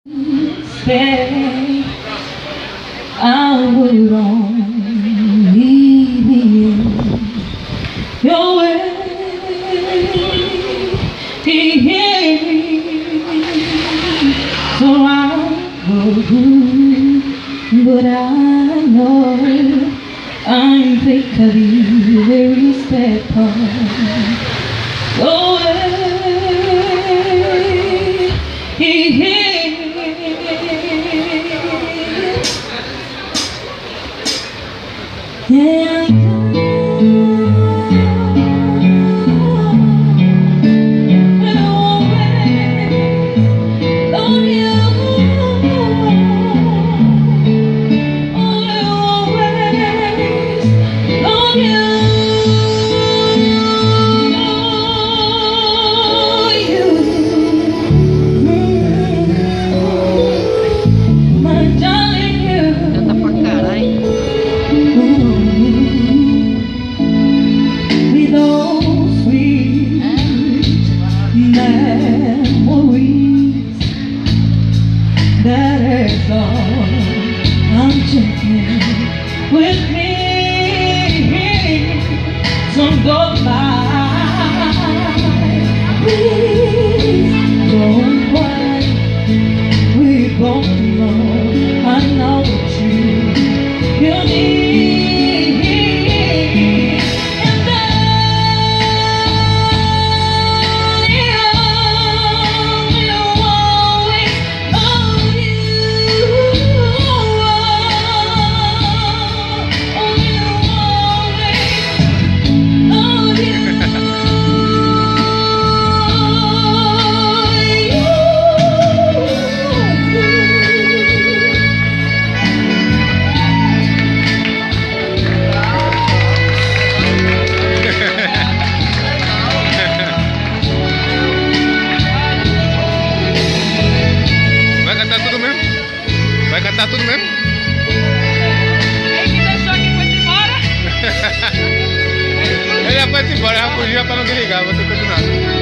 Say I would only be in your way. So I go through, but I know I'm fake of you, very sad part. Go that is all I'm checking with me. Some go by. Please don't cry. We both know I know what you need. Vai cantar tudo mesmo? Ele deixou aqui e foi embora. Ele já foi embora, já fugiu pra não desligar, vou ter continuar.